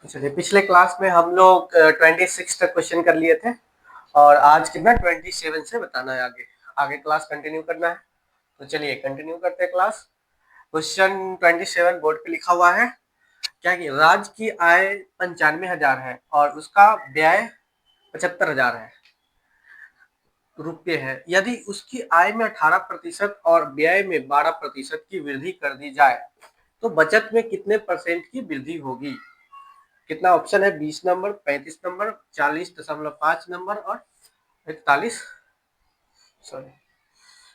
चलिए, पिछले क्लास में हम लोग 26 तक क्वेश्चन कर लिए थे और आज कितना 27 से बताना है। आगे आगे क्लास कंटिन्यू करना है। तो चलिए कंटिन्यू करते हैं क्लास। क्वेश्चन 27 बोर्ड पे लिखा हुआ है क्या कि राज्य की आय 95,000 है और उसका व्यय 75,000 है रुपये है। यदि उसकी आय में 18% और व्यय में 12% की वृद्धि कर दी जाए तो बचत में कितने परसेंट की वृद्धि होगी। कितना ऑप्शन है? 20 नंबर, 35 नंबर, 40.5 नंबर और 41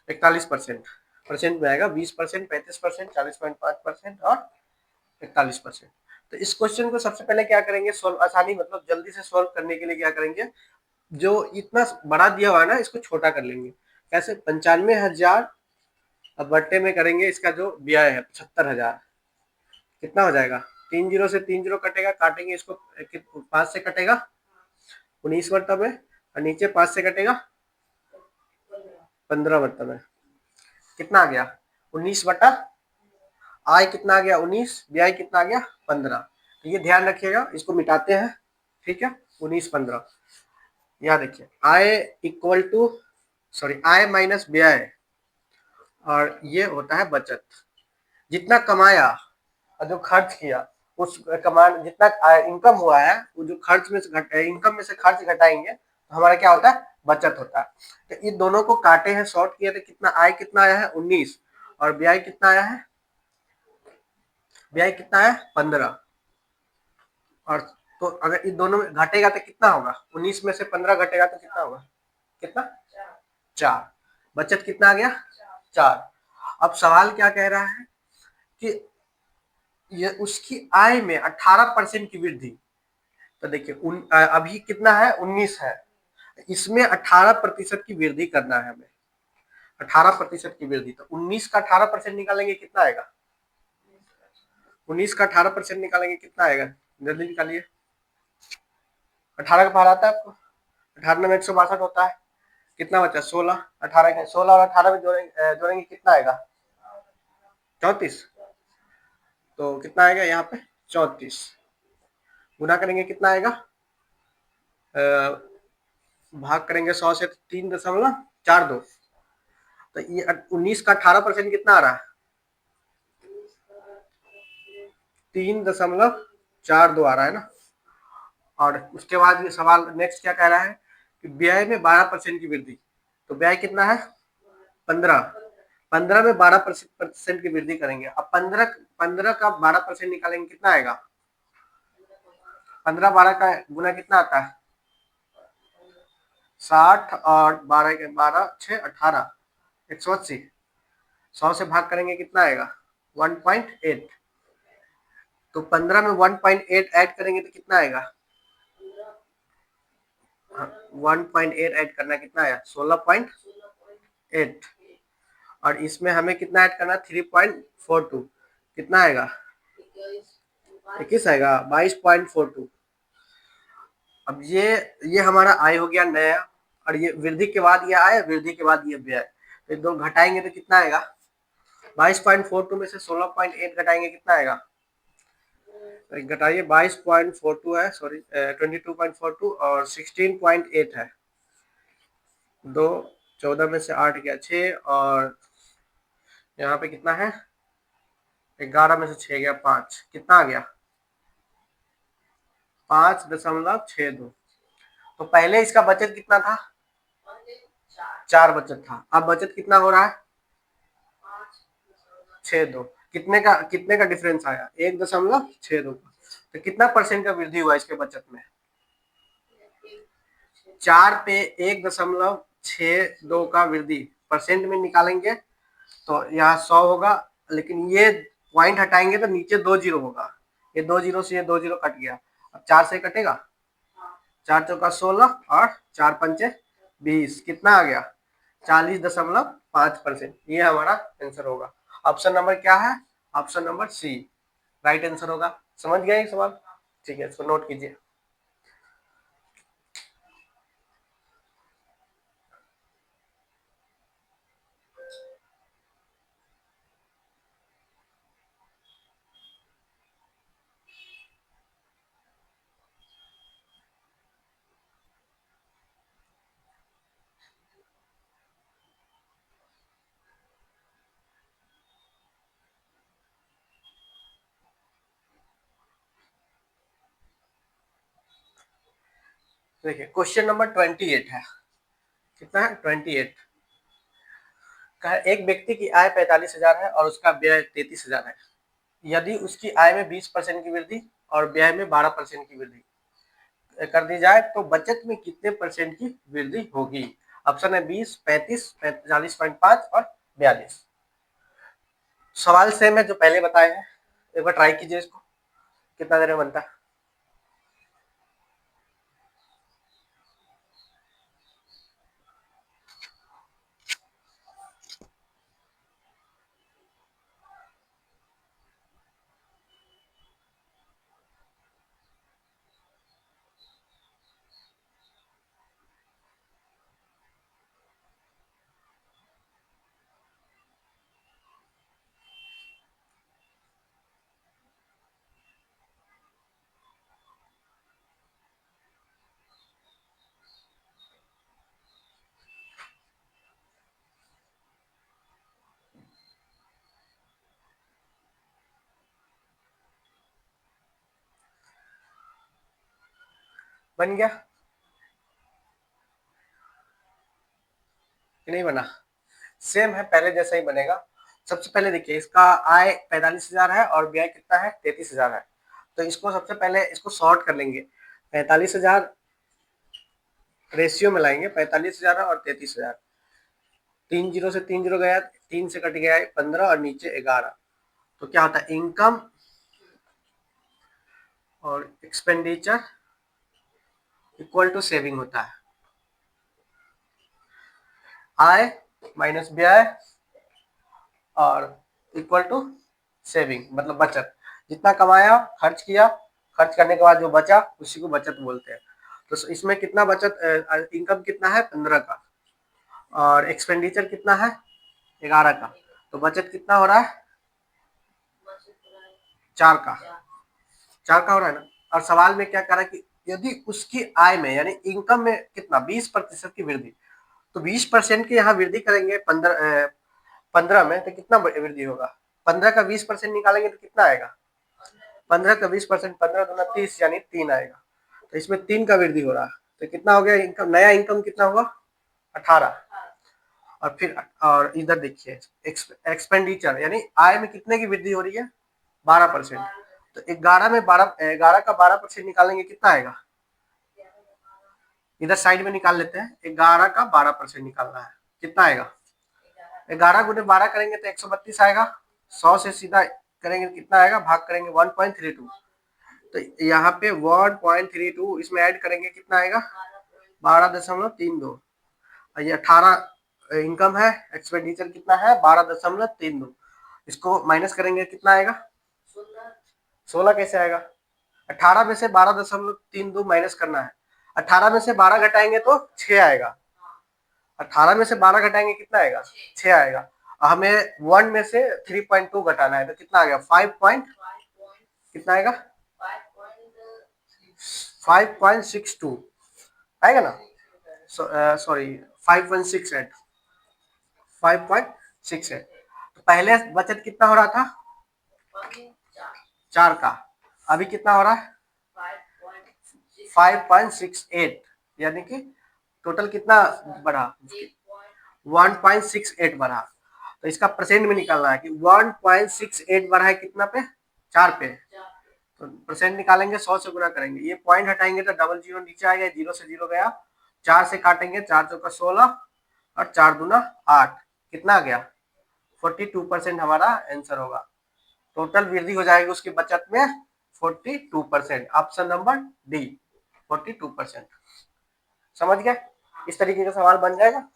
41% परसेंट में आएगा। 20%, 35%, 40.5% और 41%। तो इस क्वेश्चन को सबसे पहले क्या करेंगे, सोल्व आसानी मतलब जल्दी से सोल्व करने के लिए क्या करेंगे, जो इतना बड़ा दिया हुआ है ना इसको छोटा कर लेंगे। कैसे? 95,000 अब बट्टे में करेंगे इसका जो व्यय है 75,000, कितना हो जाएगा? 3 जीरो से 3 जीरो कटेगा, काटेंगे इसको 5 से कटेगा 19 मतलब है, और नीचे 5 से कटेगा 15 मतलब है। कितना आ गया? 19 बटा आय कितना आ गया? 19, व्यय कितना आ गया? 15। तो ये ध्यान रखिएगा, इसको मिटाते हैं। ठीक है, 19 15। यहाँ देखिए आय इक्वल टू आय माइनस व्यय, और ये होता है बचत। जितना कमाया और जो खर्च किया उस कमान जितना इनकम हुआ है वो जो खर्च में से इनकम में से खर्च घटाएंगे तो हमारा क्या होता है? बचत होता है। तो इन दोनों को काटे हैं, शॉर्ट किए थे, कितना आय कितना आया है? 19, और व्यय कितना आया है? व्यय कितना है? 15। और तो अगर इन दोनों में घटेगा तो कितना होगा? 19 में से 15 घटेगा तो कितना होगा? कितना? 4। बचत कितना आ गया? 4। अब सवाल क्या कह रहा है कि ये उसकी आय में 18% की वृद्धि। तो देखिए अभी कितना है? 19 है, इसमें 18% की वृद्धि करना है हमें। 18% की वृद्धि, तो 19 का 18% निकालेंगे कितना आएगा? 19 का 18% निकालेंगे कितना आएगा? जल्दी निकालिए। 18 का बाहर आता है आपको? 18 में 162 होता है। कितना बचा? 16। 18 के 16 और 18 में जोड़ेंगे कितना आएगा? 34। तो कितना आएगा यहाँ पे? 34। गुना करेंगे कितना आएगा? भाग करेंगे 100 से 3.42। तो ये 19 का 18% कितना आ रहा है? 3.42 आ रहा है ना। और उसके बाद ये सवाल नेक्स्ट क्या कह रहा है कि व्यय में 12% की वृद्धि। तो व्यय कितना है? 15। 15 में 12% की वृद्धि करेंगे। अब 15 का 12% निकालेंगे कितना आएगा? 15 12 का गुना कितना आता है? 60, और 12 के 12 6 18, 180। 100 से भाग करेंगे कितना आएगा? 1.8। तो 15 में 1.8 ऐड करेंगे तो कितना आएगा? 1.8 ऐड करना कितना आया? 16.8। और इसमें हमें कितना ऐड करना? 3.42। कितना आएगा? 21 आएगा, 22.42। अब ये हमारा आय हो गया नया, और ये वृद्धि के बाद ये आय, वृद्धि के बाद ये व्यय। तो दो घटाएंगे तो कितना आएगा? 22.42 में से 16.8 घटाएंगे कितना आएगा? घटाइए, 22.42 है, 22.42 और 16.8 है। 2 14 में से 8 गया 6, और यहाँ पे कितना है? 11 में से 6 गया 5। कितना आ गया? 5.62। तो पहले इसका बचत कितना था? 4 बचत था। अब बचत कितना हो रहा है? 62। कितने का डिफरेंस आया? 1.62। तो कितना परसेंट का वृद्धि हुआ इसके बचत में? 4 पे 1.62 का वृद्धि परसेंट में निकालेंगे तो यहाँ 100 होगा, लेकिन ये पॉइंट हटाएंगे तो नीचे 2 जीरो होगा। ये 2 जीरो से ये 2 जीरो कट गया। अब 4 से कटेगा, 4 चौका 16 और 4 पंचे 20। कितना आ गया? 40.5%। ये हमारा आंसर होगा। ऑप्शन नंबर क्या है? Option number C right answer होगा। समझ गए ये सवाल? ठीक है, इसको नोट कीजिए। देखिए क्वेश्चन नंबर 28 है, कितना है 28 का। एक व्यक्ति की आय 45,000 है और उसका व्यय 33,000 है। यदि उसकी आय में 20% की वृद्धि और व्यय में 12% की वृद्धि कर दी जाए तो बचत में कितने परसेंट की वृद्धि होगी? ऑप्शन है 20, 35, 40.5 और 42। सवाल सेम है जो पहले बताए हैं, एक बार ट्राई कीजिए इसको, कितना देर में बनता है। बन गया कि नहीं बना? सेम है, पहले जैसा ही बनेगा। सबसे पहले देखिए इसका आय 45,000 है और व्यय कितना है 33,000 है। तो इसको सबसे पहले इसको शॉर्ट कर लेंगे, 45,000 रेशियो में लाएंगे, 45,000 और 33,000। 3 जीरो से 3 जीरो गया, 3 से कट गया 15 और नीचे 11। तो क्या होता है इनकम और एक्सपेंडिचर इक्वल टू सेविंग होता है। आय माइनस व्यय और इक्वल टू सेविंग मतलब बचत। जितना कमाया खर्च किया, खर्च करने के बाद जो बचा उसी को बचत बोलते हैं। तो इसमें कितना बचत, इनकम कितना है 15 का और एक्सपेंडिचर कितना है 11 का, तो बचत कितना हो रहा है 4 का। 4 का हो रहा है ना। और सवाल में क्या कह रहा है कि यदि उसकी आय में यानी इनकम में कितना 20% की वृद्धि, तो 20% की यहाँ वृद्धि करेंगे 15 में तो कितना वृद्धि होगा? 15 का 20% निकालेंगे तो कितना आएगा? 15 का 20%, 15 दूना 30 यानी 3 आएगा। तो इसमें 3 का वृद्धि हो रहा है, तो कितना हो गया इनकम, नया इनकम कितना हुआ 18। और फिर और इधर देखिए एक्सपेंडिचर यानी आय में कितने की वृद्धि हो रही है 12%। तो 11 का 12% निकालेंगे कितना आएगा? इधर साइड में निकाल लेते हैं, 11 का 12% निकालना है, कितना आएगा? 11 गुने 12 करेंगे तो 132 आएगा। 100 से सीधा करेंगे कितना आएगा, भाग करेंगे 1.32। तो यहाँ पे 1.32 इसमें ऐड करेंगे कितना आएगा 12.32। और ये 18 इनकम है, एक्सपेंडिचर कितना है 12.32। इसको माइनस करेंगे कितना आएगा 16। कैसे आएगा? 18 में से 12.32 माइनस करना है। 18 में से 12 घटाएंगे तो 6 आएगा। 18 में से 12 घटाएंगे कितना आएगा 6 आएगा। हमें 1 में से 3.2 घटाना है तो कितना आ गया 5 पॉइंट, कितना आएगा 5.62 आएगा ना। सॉरी 5.68, 5.68। तो पहले बचत कितना हो रहा था 4 का, अभी कितना हो रहा है 5.68, यानी कि टोटल कितना बढ़ा 1.68 बढ़ा। तो इसका परसेंट में निकालना है कि 1.68 बढ़ा है कितना पे 4 पे। तो परसेंट निकालेंगे 100 से गुना करेंगे, ये पॉइंट हटाएंगे तो डबल जीरो नीचे आ गया, जीरो से जीरो गया, 4 से काटेंगे 4 चौका 16 और 4 दूना 8, कितना आ गया 42% हमारा आंसर होगा। टोटल वृद्धि हो जाएगी उसकी बचत में 42%, ऑप्शन नंबर डी 42%। समझ गए? इस तरीके का सवाल बन जाएगा।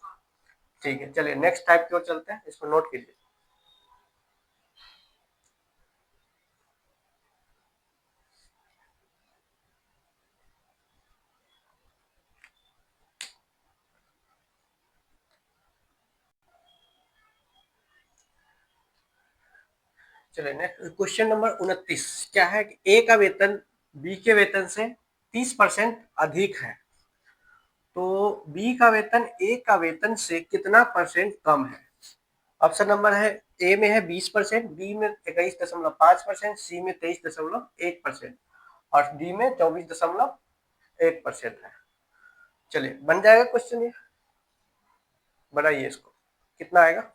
ठीक है, चलिए नेक्स्ट टाइप की ओर चलते हैं, इसको नोट कीजिए। चलिए नेक्स्ट क्वेश्चन नंबर 29 क्या है कि ए का वेतन बी के वेतन से 30% अधिक है, तो बी का वेतन ए का वेतन से कितना परसेंट कम है? ऑप्शन नंबर है ए में है 20%, बी में 21.5%, सी में 23.1% और डी में 24.1% है। चलिए बन जाएगा क्वेश्चन, ये बनाइए इसको, कितना आएगा।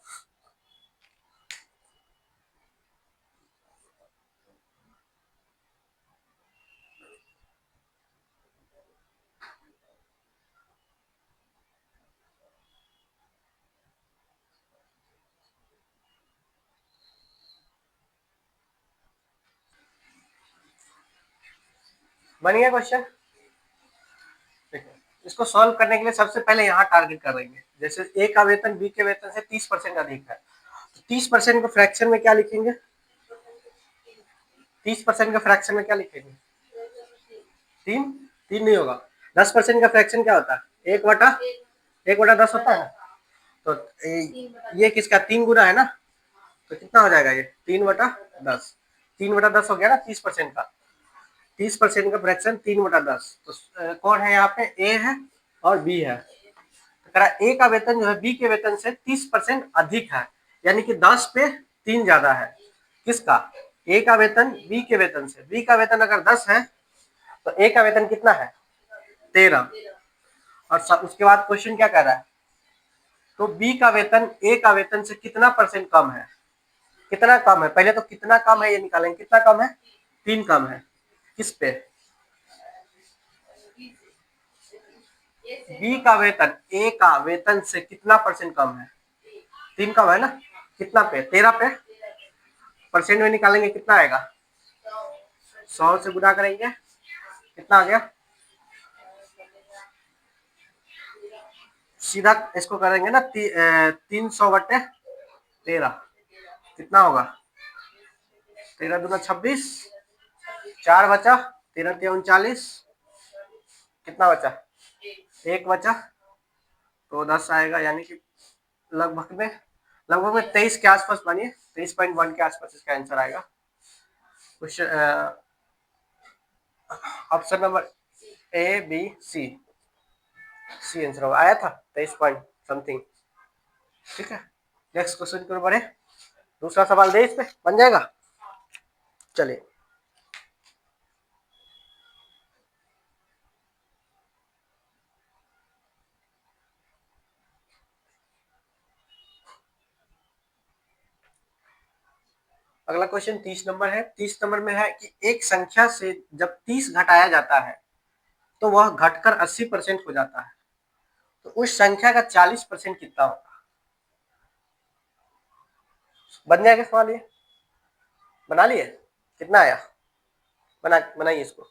बन गया क्वेश्चन। देखिए, इसको सॉल्व करने के लिए सबसे पहले यहाँ टारगेट करेंगे। जैसे ए का वेतन बी के वेतन से 30% अधिक है, तो 30% को फ्रैक्शन में क्या लिखेंगे, 30% का फ्रैक्शन में क्या लिखेंगे, तीन। तीन नहीं होगा, 10% का फ्रैक्शन क्या होता है, 1/10 होता है ना। तो ये किसका 3 गुना है ना, तो कितना हो जाएगा ये 3/10। 3/10 हो गया ना 30% का। 30% का फ्रैक्शन 3/10। तो कौन है यहाँ पे, ए है और बी है। तो ए का वेतन जो है बी के वेतन से 30% अधिक है, यानी कि 10 पे 3 ज्यादा है। किसका, ए का वेतन बी के वेतन से। बी का वेतन अगर 10 है तो ए का वेतन कितना है, 13। और उसके बाद क्वेश्चन क्या कह रहा है, तो बी का वेतन ए का वेतन से कितना परसेंट कम है। कितना कम है, पहले तो कितना कम है ये निकालेंगे, कितना कम है, 3 कम है। किस पे, बी का वेतन ए का वेतन से कितना परसेंट कम है, 3 कम है ना। कितना पे, 13 पे। परसेंट में निकालेंगे कितना आएगा, 100 से गुना करेंगे, कितना आ गया। सीधा इसको करेंगे ना 300/13, कितना होगा, 13×2 = 26, 4 बचा, 13×3 = 39, कितना बचा, 1 बचा, तो 10 आएगा। यानी कि लगभग में 23 के आसपास, मानिए 23.1 के आसपास इसका आंसर आएगा। Question option number A B C, C answer होगा, आया था 23 पॉइंट समथिंग। ठीक है, नेक्स्ट क्वेश्चन की ओर बढ़े। दूसरा सवाल दे, इस पे बन जाएगा। चलिए, अगला क्वेश्चन 30 नंबर है। 30 नंबर में है कि एक संख्या से जब 30 घटाया जाता है तो वह घटकर 80% हो जाता है, तो उस संख्या का 40% कितना होगा। बन जाएगा सवाल, ये बना लिए, कितना आया, बनाइए इसको।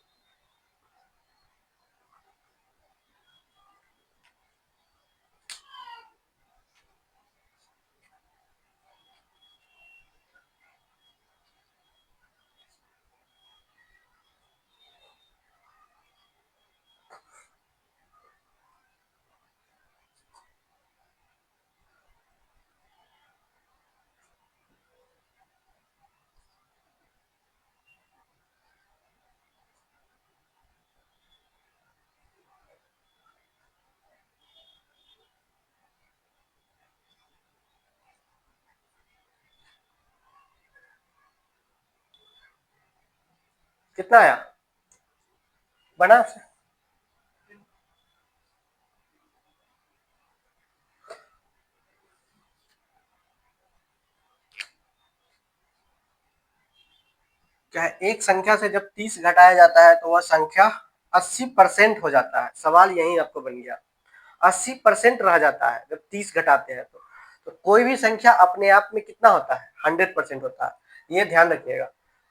कितना आया, बना, क्या है, एक संख्या से जब 30 घटाया जाता है तो वह संख्या 80% हो जाता है। सवाल यही आपको बन गया, 80% रह जाता है जब 30 घटाते हैं तो कोई भी संख्या अपने आप में कितना होता है, 100% होता है। ये ध्यान रखिएगा,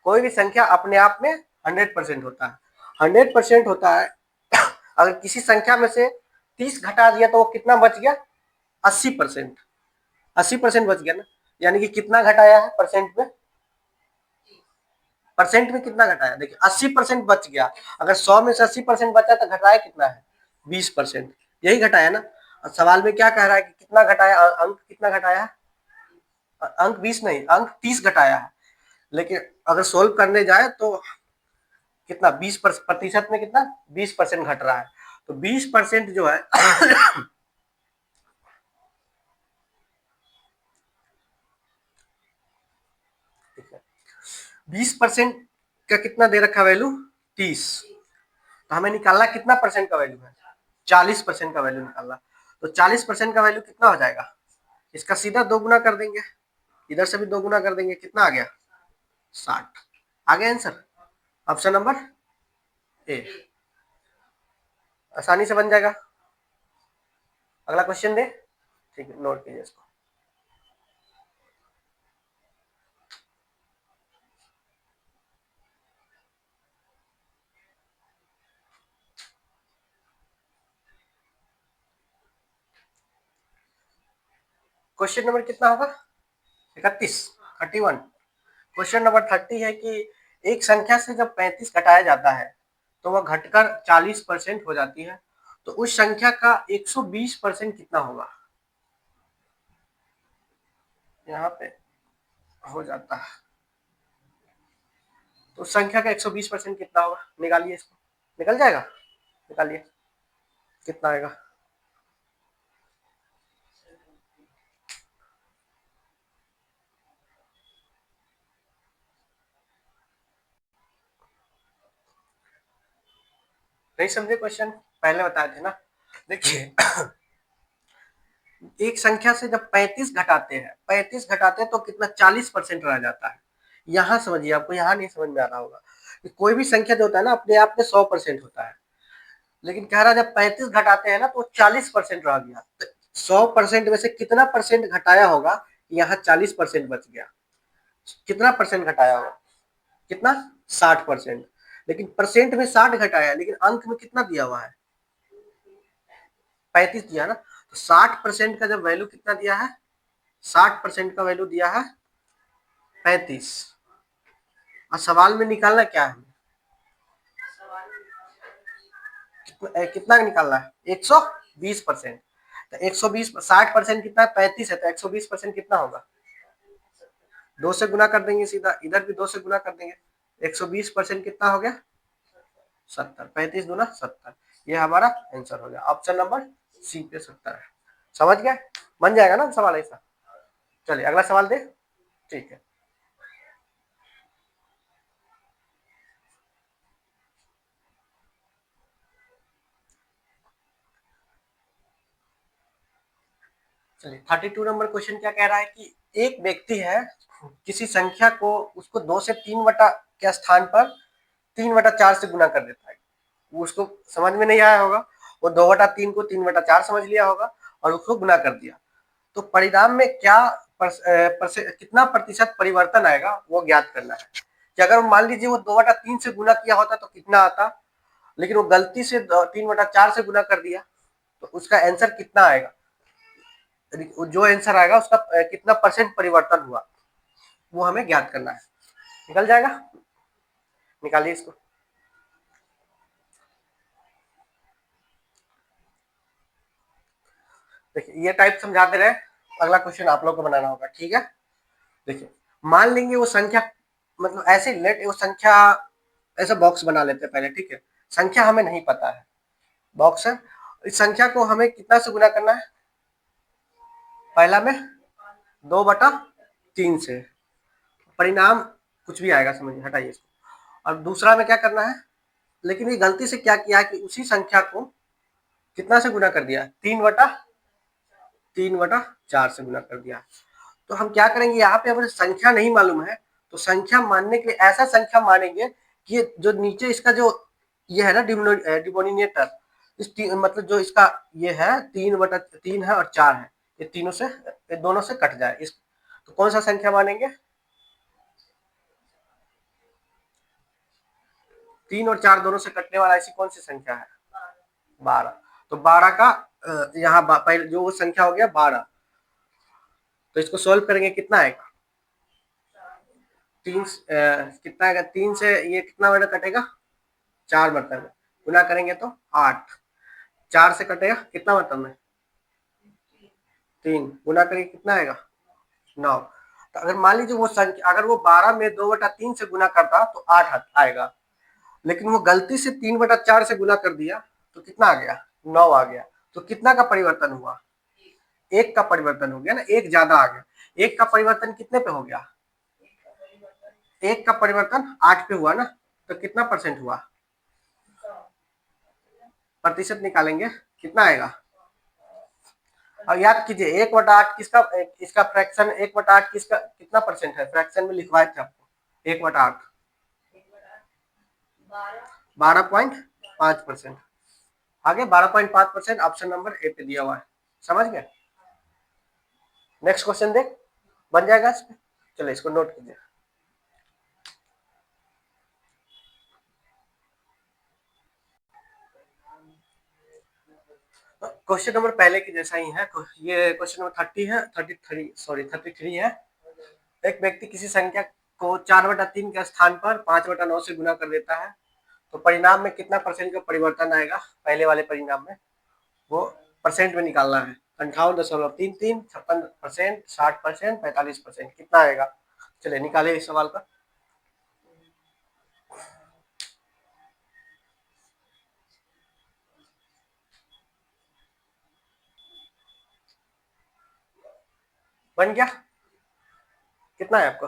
कोई भी संख्या अपने आप में 100% होता है, 100% होता है। अगर किसी संख्या में से 30 घटा दिया तो वो कितना बच गया, 80%। 80% बच गया ना, यानी कि कितना घटाया है परसेंट में, परसेंट में कितना घटाया, देखिए 80% बच गया। अगर 100 में से 80% बचा तो घटाया कितना है, 20%, यही घटाया ना। और सवाल में क्या कह रहा है कि कितना घटाया, अंक कितना घटाया है, अंक 20 नहीं, अंक 30 घटाया है। लेकिन अगर सोल्व करने जाए तो कितना, 20% में कितना, 20% घट रहा है। तो 20% जो है 20% का कितना दे रखा वैल्यू, 30। तो हमें निकालना कितना परसेंट का वैल्यू है, 40% का वैल्यू निकालना। तो 40% का वैल्यू कितना हो जाएगा, इसका सीधा 2 गुना कर देंगे, इधर से भी 2 गुना कर देंगे, कितना आ गया 60। आ गया आंसर, ऑप्शन नंबर ए, आसानी से बन जाएगा। अगला क्वेश्चन दे, ठीक है, नोट कीजिए इसको। क्वेश्चन नंबर कितना होगा, 31, 31। क्वेश्चन नंबर 30 है कि एक संख्या से जब 35 घटाया जाता है तो वह घटकर 40% हो जाती है, तो उस संख्या का 120% कितना होगा। यहाँ पे हो जाता है, तो उस संख्या का 120% कितना होगा, निकालिए इसको, निकल जाएगा, निकालिए कितना आएगा। नहीं समझे क्वेश्चन, पहले बताए थे ना। देखिए एक संख्या से जब 35 घटाते हैं, 35 घटाते हैं तो कितना 40% रह जाता है। यहाँ समझिए, आपको यहाँ नहीं समझ में आ रहा होगा कि कोई भी संख्या जो होता है ना अपने आप में 100% होता है, लेकिन कह रहा जब 35 घटाते हैं ना तो 40% रह गया। तो 100% में से कितना परसेंट घटाया होगा, यहाँ 40% बच गया। कितना परसेंट घटाया होगा, कितना 60%। लेकिन परसेंट में 60 घटाया, लेकिन अंक में कितना दिया हुआ है 35 दिया ना। तो 60% का जब वैल्यू कितना दिया है, 60% का वैल्यू दिया है 35। और सवाल में निकालना क्या है, कितना निकालना है 120%। तो 120, 60% कितना है 35 है, तो 120% कितना होगा, 2 से गुना कर देंगे सीधा, इधर भी 2 से गुना कर देंगे। 120% कितना हो गया 70, 35 गुना 70, ये हमारा आंसर हो गया, ऑप्शन नंबर सी पे 70 है। समझ गए, बन जाएगा ना सवाल ऐसा। चलिए अगला सवाल दे, ठीक है। चलिए 32 नंबर क्वेश्चन क्या कह रहा है कि एक व्यक्ति है, किसी संख्या को उसको 2 से 3 बटा के स्थान पर 3/4 से गुना कर देता है। वो उसको समझ में नहीं आया होगा, वो 2/3 को 3/4 समझ लिया होगा और उसको गुना कर दिया। तो परिणाम में क्या कितना प्रतिशत परिवर्तन आएगा वो ज्ञात करना है। कि अगर मान लीजिए वो 2/3 से गुना किया होता तो कितना आता, लेकिन वो गलती से 3/4 से गुना कर दिया, तो उसका आंसर कितना आएगा, जो आंसर आएगा उसका कितना परसेंट परिवर्तन हुआ वो हमें ज्ञात करना है। निकल जाएगा, निकालिए इसको। देखिए ये टाइप समझाते रहे, अगला क्वेश्चन आप लोग को बनाना होगा, ठीक है। देखिए मान लेंगे वो संख्या, मतलब ऐसे लेट वो संख्या, ऐसा बॉक्स बना लेते हैं पहले, ठीक है। संख्या हमें नहीं पता है, बॉक्स है, इस संख्या को हमें कितना से गुना करना है, पहला में 2/3 से, परिणाम कुछ भी आएगा समझिए, हटाइए इसको। और दूसरा में क्या करना है, लेकिन ये गलती से क्या किया कि उसी संख्या को कितना से गुना कर दिया, 3/4 से गुना कर दिया। तो हम क्या करेंगे, यहाँ पे हमें संख्या नहीं मालूम है, तो संख्या मानने के लिए ऐसा संख्या मानेंगे कि ये जो नीचे इसका जो ये है ना डिनोमिनेटर, मतलब जो इसका ये है 3/3 है और 4 है, ये तीनों से, ये दोनों से कट जाए इस, तो कौन सा संख्या मानेंगे, 3 और 4 दोनों से कटने वाला ऐसी कौन सी संख्या है, 12। तो 12 का यहाँ पहले जो वो संख्या हो गया 12, तो इसको सोल्व करेंगे कितना आएगा, 3 कितना आएगा, 3 से ये कितना बड़ा कटेगा, 4 मतलब में गुना करेंगे तो 8, 4 से कटेगा कितना मतलब में 3, गुना करेंगे कितना आएगा 9। तो अगर मान लीजिए वो संख्या, अगर वो 12 में 2/3 से गुना करता तो 8 आएगा, लेकिन वो गलती से 3/4 से गुना कर दिया, तो कितना आ गया 9 आ गया। तो कितना का परिवर्तन हुआ, एक का परिवर्तन हो गया ना, एक ज्यादा आ गया। एक का परिवर्तन कितने पे हो गया, एक का परिवर्तन 8 पे हुआ ना, तो कितना परसेंट हुआ, प्रतिशत निकालेंगे कितना आएगा? और याद कीजिए 1/8 किसका, इसका फ्रैक्शन 1/8 किसका कितना परसेंट है, फ्रैक्शन में लिखवाए थे आपको 1/8 12.5%। आगे 12.5% ऑप्शन नंबर ए पे दिया हुआ है, समझ गए? नेक्स्ट क्वेश्चन देख, बन जाएगा इसमें। चलो इसको नोट कीजिए। क्वेश्चन नंबर पहले की जैसा ही है, ये क्वेश्चन नंबर 30 है, 33 है। एक व्यक्ति किसी संख्या को 4/3 के स्थान पर 5/9 से गुना कर देता है, तो परिणाम में कितना परसेंट का परिवर्तन आएगा? पहले वाले परिणाम में वो परसेंट में निकालना है। 58.33, 56%, 60%, 45%, कितना आएगा? चलिए निकाले इस सवाल का। बन गया? कितना है आपको,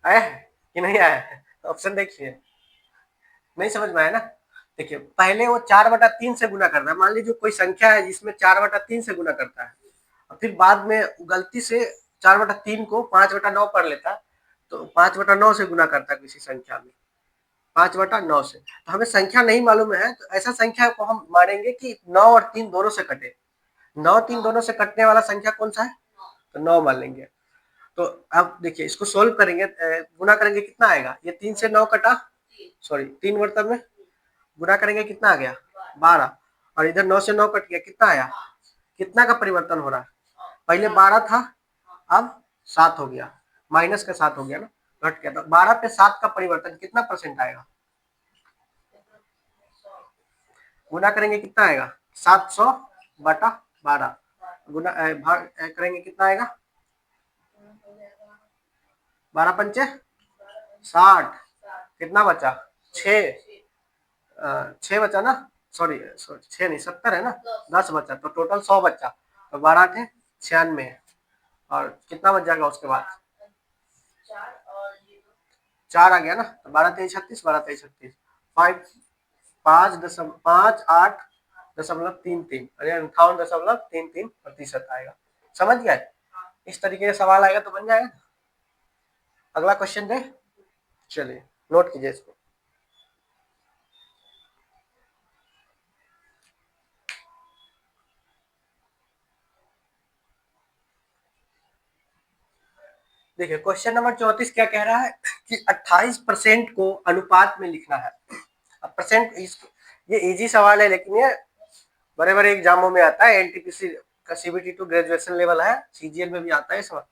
आया है कि नहीं आया है? ऑप्शन देखिए, नहीं समझ में आया ना? देखिए पहले वो 4/3 से गुना करना है। मान लीजिए कोई संख्या है जिसमें 4/3 से गुना करता है, और फिर बाद में गलती से 4/3 को 5/9 पढ़ लेता है, तो 5/9 से गुना करता है किसी संख्या में, 5/9 से। तो हमें संख्या नहीं मालूम है, तो ऐसा संख्या को हम मानेंगे कि 9 और 3 दोनों से कटे। 9 3 दोनों से कटने वाला संख्या कौन सा है? तो 9 मान लेंगे। तो अब देखिए इसको सोल्व करेंगे, गुना करेंगे, कितना आएगा? ये 3 से 9 कटा, सॉरी 3 बर्तन में गुना करेंगे, कितना आ गया? 12। और इधर 9 से 9 कट गया, कितना आया? कितना का परिवर्तन हो रहा है? पहले 12 था, अब 7 हो गया, माइनस का 7 हो गया ना, घट गया। तो 12 पे 7 का परिवर्तन कितना परसेंट आएगा? गुना करेंगे कितना आएगा? 700/12। गुना भाग करेंगे कितना आएगा? 12 पंचे 60, कितना बचा? 6, 6 बचा ना, सॉरी 6 नहीं 70 है ना, 10 बचा, तो टोटल 100 बचा। तो 12 थे 96, और कितना बच जाएगा उसके बाद? 4 आ गया ना, तो 12×3=36, 12×3=36, 58.33, अरे 58.33% आएगा। समझ गए? इस तरीके से सवाल आएगा तो बन जाएगा। अगला क्वेश्चन दे, चलिए नोट कीजिए इसको। देखिए क्वेश्चन नंबर 34 क्या कह रहा है कि 28% को अनुपात में लिखना है। अब परसेंट, ये इजी सवाल है, लेकिन ये बड़े बड़े एग्जामों में आता है। एनटीपीसी का सीबीटी टू ग्रेजुएशन लेवल है, सीजीएल में भी आता है सवाल।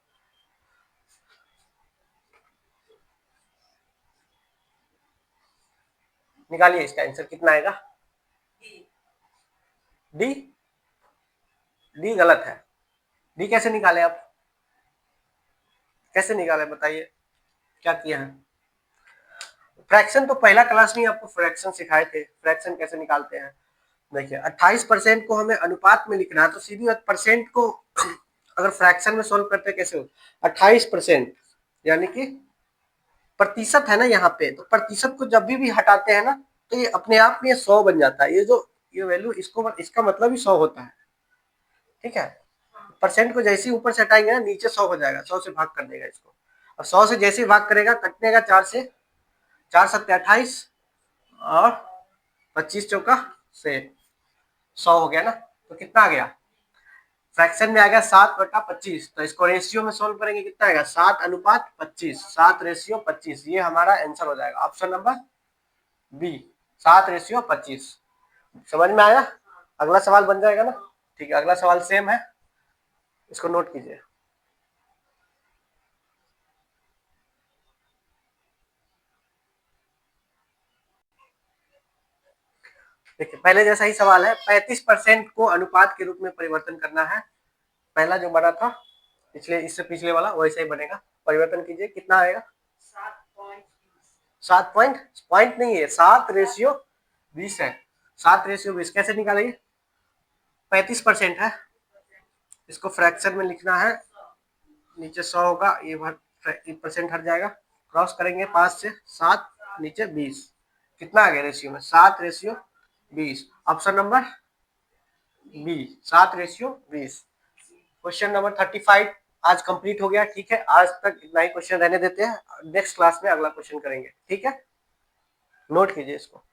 निकालिए इसका आंसर, कितना आएगा? डी, डी गलत है। डी कैसे निकाले आप, कैसे निकाले बताइए, क्या किया है? फ्रैक्शन तो पहला क्लास में आपको फ्रैक्शन सिखाए थे, फ्रैक्शन कैसे निकालते हैं। देखिए 28% को हमें अनुपात में लिखना है, तो सीधी बात परसेंट को अगर फ्रैक्शन में सोल्व करते कैसे हो? 28% यानी कि प्रतिशत है ना यहाँ पे, तो प्रतिशत को जब भी हटाते हैं ना, तो ये अपने आप में 100 बन जाता है। ये जो ये वैल्यू, इसको इसका मतलब ही 100 होता है, ठीक है? परसेंट को जैसे ही ऊपर से हटाएंगे ना, नीचे 100 हो जाएगा, 100 से भाग कर देगा इसको। और 100 से जैसे ही भाग करेगा, कटने का 4 से, 4 7 28, और 25 चौका से 100 हो गया ना। तो कितना आ गया? फ्रैक्शन में आ गया 7/25। तो इसको रेशियो में सोल्व करेंगे, कितना आएगा? 7:25, 7/25। ये हमारा आंसर हो जाएगा, ऑप्शन नंबर बी, 7/25। समझ में आया? अगला सवाल बन जाएगा ना? ठीक है, अगला सवाल सेम है, इसको नोट कीजिए। देखिए पहले जैसा ही सवाल है, 35% को अनुपात के रूप में परिवर्तन करना है। पहला जो बना था पिछले, इससे पिछले वाला वैसे ही बनेगा। परिवर्तन कीजिए, कितना आएगा? 7 पॉइंट नहीं है, 7/20 है। 7/20 कैसे निकालेंगे? 35% है, इसको फ्रैक्शन में लिखना है, नीचे 100 होगा, ये परसेंट हट जाएगा, क्रॉस करेंगे 5 से 7, नीचे 20, कितना आ गया रेशियो में? 7/20। Option number 7:20। क्वेश्चन नंबर 35 आज कंप्लीट हो गया। ठीक है, आज तक इतना ही क्वेश्चन रहने देते हैं, नेक्स्ट क्लास में अगला क्वेश्चन करेंगे। ठीक है, नोट कीजिए इसको।